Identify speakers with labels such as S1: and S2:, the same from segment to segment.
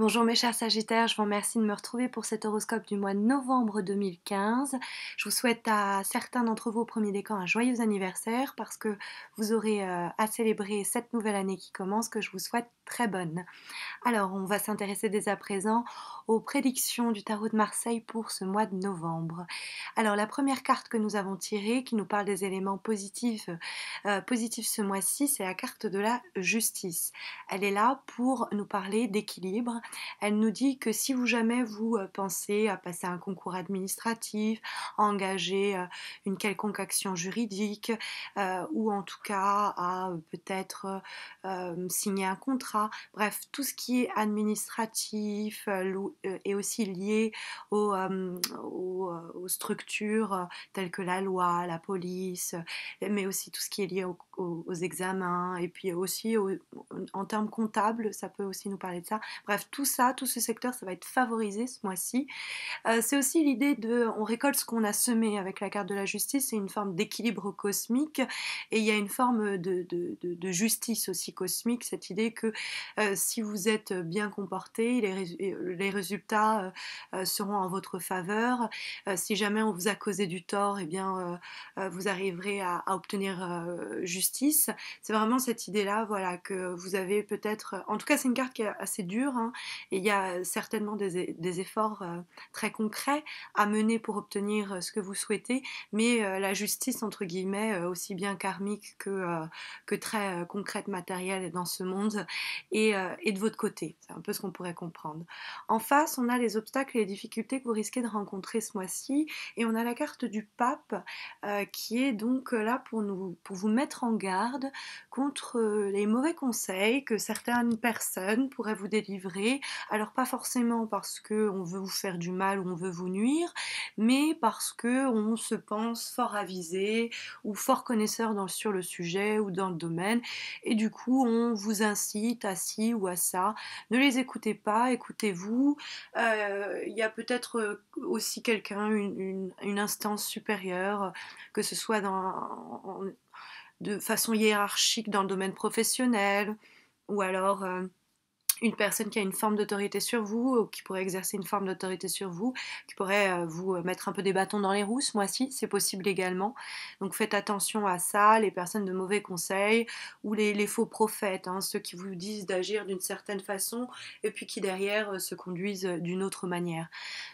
S1: Bonjour mes chers Sagittaires, je vous remercie de me retrouver pour cet horoscope du mois de novembre 2015. Je vous souhaite à certains d'entre vous au premier décan un joyeux anniversaire parce que vous aurez à célébrer cette nouvelle année qui commence que je vous souhaite très bonne. Alors, on va s'intéresser dès à présent aux prédictions du tarot de Marseille pour ce mois de novembre. Alors, la première carte que nous avons tirée, qui nous parle des éléments positifs ce mois-ci, c'est la carte de la justice. Elle est là pour nous parler d'équilibre. Elle nous dit que si vous jamais vous pensez à passer un concours administratif, à engager une quelconque action juridique, ou en tout cas à peut-être signer un contrat, bref, tout ce qui est administratif est aussi lié aux structures telles que la loi, la police, mais aussi tout ce qui est lié aux examens, et puis aussi en termes comptables, ça peut aussi nous parler de ça. Bref, tout ça, tout ce secteur, ça va être favorisé ce mois-ci. C'est aussi l'idée de on récolte ce qu'on a semé avec la carte de la justice, c'est une forme d'équilibre cosmique et il y a une forme de justice aussi cosmique, cette idée que si vous êtes bien comporté, les résultats seront en votre faveur. Si jamais on vous a causé du tort, eh bien vous arriverez à obtenir justice. C'est vraiment cette idée-là, voilà, que vous avez peut-être. En tout cas, c'est une carte qui est assez dure, hein, et il y a certainement des efforts très concret à mener pour obtenir ce que vous souhaitez, mais la justice, entre guillemets, aussi bien karmique que très concrète, matérielle dans ce monde, et de votre côté. C'est un peu ce qu'on pourrait comprendre. En face, on a les obstacles et les difficultés que vous risquez de rencontrer ce mois-ci, et on a la carte du pape qui est donc là pour vous mettre en garde contre les mauvais conseils que certaines personnes pourraient vous délivrer. Alors pas forcément parce qu'on veut vous faire du mal ou on veut vous nuire, mais parce qu'on se pense fort avisé ou fort connaisseur sur le sujet ou dans le domaine, et du coup on vous incite à ci ou à ça. Ne les écoutez pas, écoutez-vous. Il y a peut-être aussi quelqu'un, une instance supérieure, que ce soit de façon hiérarchique dans le domaine professionnel, ou alors une personne qui a une forme d'autorité sur vous, ou qui pourrait exercer une forme d'autorité sur vous, qui pourrait vous mettre un peu des bâtons dans les roues ce mois-ci, c'est possible également. Donc faites attention à ça, les personnes de mauvais conseils, ou les faux prophètes, hein, ceux qui vous disent d'agir d'une certaine façon, et puis qui derrière se conduisent d'une autre manière.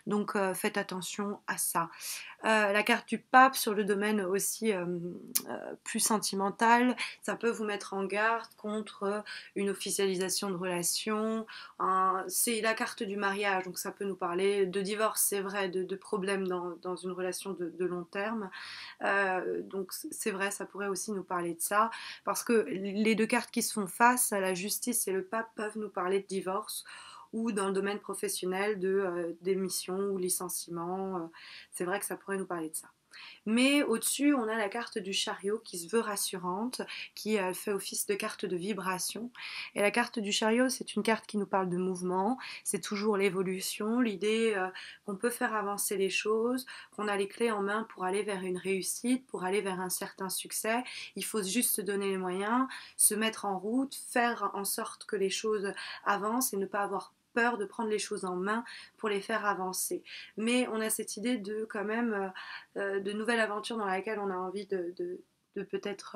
S1: Donc faites attention à ça. La carte du pape sur le domaine aussi plus sentimental, ça peut vous mettre en garde contre une officialisation de relations. C'est la carte du mariage, donc ça peut nous parler de divorce, c'est vrai, de problèmes dans une relation de long terme. Donc c'est vrai, ça pourrait aussi nous parler de ça, parce que les deux cartes qui se font face, à la justice et le pape, peuvent nous parler de divorce, ou dans le domaine professionnel de démission ou licenciement. C'est vrai que ça pourrait nous parler de ça. Mais au-dessus, on a la carte du chariot qui se veut rassurante, qui fait office de carte de vibration. Et la carte du chariot, c'est une carte qui nous parle de mouvement, c'est toujours l'évolution, l'idée qu'on peut faire avancer les choses, qu'on a les clés en main pour aller vers une réussite, pour aller vers un certain succès. Il faut juste se donner les moyens, se mettre en route, faire en sorte que les choses avancent et ne pas avoir peur de prendre les choses en main pour les faire avancer. Mais on a cette idée de quand même de nouvelles aventures dans laquelle on a envie de peut-être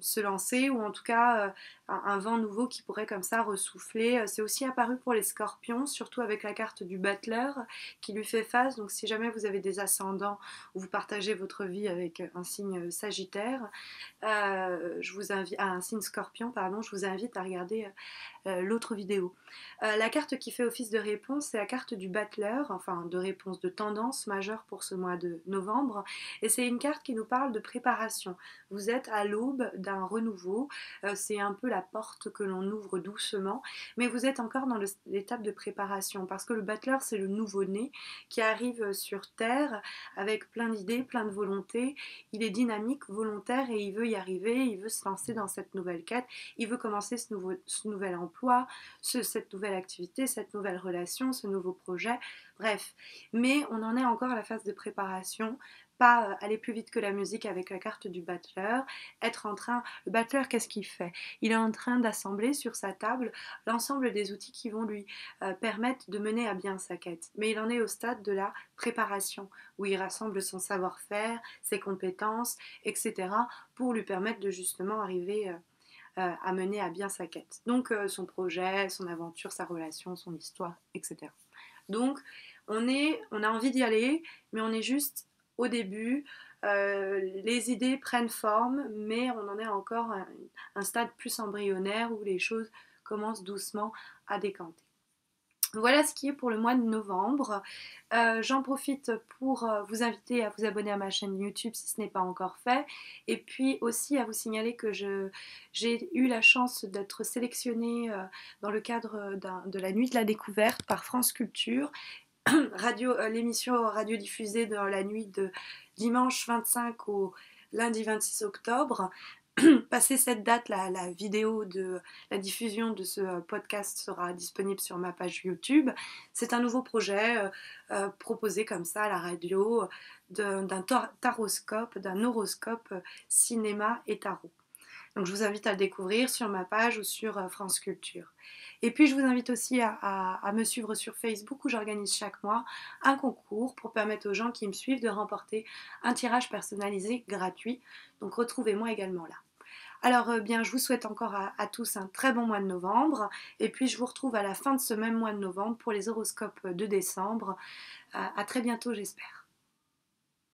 S1: se lancer, ou en tout cas un vent nouveau qui pourrait comme ça ressouffler. C'est aussi apparu pour les scorpions, surtout avec la carte du battleur qui lui fait face. Donc si jamais vous avez des ascendants ou vous partagez votre vie avec un signe sagittaire, je vous invite à un signe scorpion, pardon, je vous invite à regarder l'autre vidéo. La carte qui fait office de réponse, c'est la carte du battleur, enfin de réponse, de tendance majeure pour ce mois de novembre, et c'est une carte qui nous parle de préparation. Vous êtes à l'aube d'un renouveau, c'est un peu la porte que l'on ouvre doucement, mais vous êtes encore dans l'étape de préparation, parce que le battleur, c'est le nouveau-né qui arrive sur Terre avec plein d'idées, plein de volontés. Il est dynamique, volontaire, et il veut y arriver, il veut se lancer dans cette nouvelle quête, il veut commencer ce nouvel emploi, cette nouvelle activité, cette nouvelle relation, ce nouveau projet, bref. Mais on en est encore à la phase de préparation, pas aller plus vite que la musique avec la carte du battleur, le battleur, qu'est-ce qu'il fait? Il est en train d'assembler sur sa table l'ensemble des outils qui vont lui permettre de mener à bien sa quête. Mais il en est au stade de la préparation, où il rassemble son savoir-faire, ses compétences, etc., pour lui permettre de justement arriver à mener à bien sa quête. Donc son projet, son aventure, sa relation, son histoire, etc. Donc on a envie d'y aller, mais on est juste au début. Les idées prennent forme, mais on en est encore à un stade plus embryonnaire où les choses commencent doucement à décanter. Voilà ce qui est pour le mois de novembre. J'en profite pour vous inviter à vous abonner à ma chaîne YouTube si ce n'est pas encore fait. Et puis aussi à vous signaler que j'ai eu la chance d'être sélectionnée dans le cadre de la Nuit de la Découverte par France Culture. L'émission radiodiffusée dans la nuit de dimanche 25 au lundi 26 octobre. Passé cette date, la vidéo de la diffusion de ce podcast sera disponible sur ma page YouTube. C'est un nouveau projet proposé comme ça à la radio d'un taroscope, d'un horoscope cinéma et tarot. Donc je vous invite à le découvrir sur ma page ou sur France Culture. Et puis je vous invite aussi à me suivre sur Facebook où j'organise chaque mois un concours pour permettre aux gens qui me suivent de remporter un tirage personnalisé gratuit. Donc retrouvez-moi également là. Alors bien, je vous souhaite encore à tous un très bon mois de novembre. Et puis je vous retrouve à la fin de ce même mois de novembre pour les horoscopes de décembre. À très bientôt, j'espère.